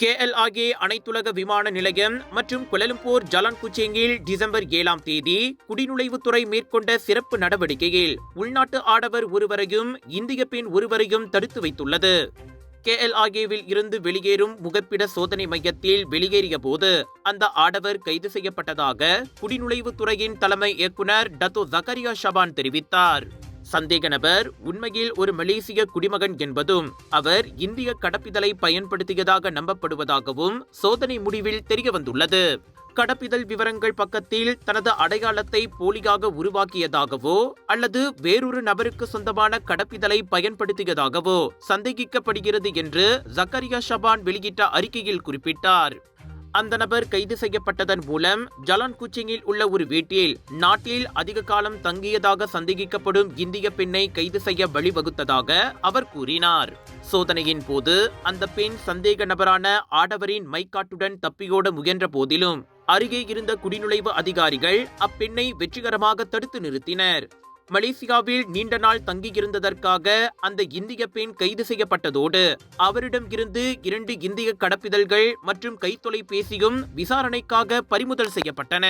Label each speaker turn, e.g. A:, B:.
A: KLIA அனைத்துலக விமான நிலையம் மற்றும் கோலாலம்பூர் ஜலான் குச்சேங்கில் டிசம்பர் 7ஆம் தேதி குடிநுழைவுத்துறை மேற்கொண்ட சிறப்பு நடவடிக்கையில் உள்நாட்டு ஆடவர் ஒருவரையும் இந்திய பெண் ஒருவரையும் தடுத்து வைத்துள்ளது. KLIAவில் இருந்து வெளியேறும் முகப்பிட சோதனை மையத்தில் வெளியேறிய போது அந்த ஆடவர் கைது செய்யப்பட்டதாக குடிநுழைவுத்துறையின் தலைமை இயக்குனர் டத்தோ ஜக்கரியா ஷபான் தெரிவித்தார். சந்தேக நபர் உண்மையில் ஒரு மலேசிய குடிமகன் என்பதும் அவர் இந்திய கடப்பிதழை பயன்படுத்தியதாக நம்பப்படுவதாகவும் சோதனை முடிவில் தெரியவந்துள்ளது. கடப்பிதழ் விவரங்கள் பக்கத்தில் தனது அடையாளத்தை போலியாக உருவாக்கியதாகவோ அல்லது வேறொரு நபருக்கு சொந்தமான கடப்பிதழை பயன்படுத்தியதாகவோ சந்தேகிக்கப்படுகிறது என்று ஜக்கரியா ஷபான் வெளியிட்ட அறிக்கையில் குறிப்பிட்டார். அந்த நபர் கைது செய்யப்பட்டதன் மூலம் ஜலான் குச்சிங்கில் உள்ள ஒரு வீட்டில் நாட்டில் அதிக காலம் தங்கியதாக சந்தேகிக்கப்படும் இந்திய பெண்ணை கைது செய்ய வழிவகுத்ததாக அவர் கூறினார். சோதனையின் போது அந்த பெண் சந்தேக நபரான ஆடவரின் மைக்காட்டுடன் தப்பியோட முயன்ற போதிலும் அருகே இருந்த குடிநுழைவு அதிகாரிகள் அப்பெண்ணை வெற்றிகரமாக தடுத்து நிறுத்தினர். மலேசியாவில் நீண்ட நாள் தங்கியிருந்ததற்காக அந்த இந்திய பெண் கைது செய்யப்பட்டதோடு அவரிடம் இருந்து 2 இந்திய கடப்பிதழ்கள் மற்றும் கைத்தொலைபேசியும் விசாரணைக்காக பறிமுதல் செய்யப்பட்டன.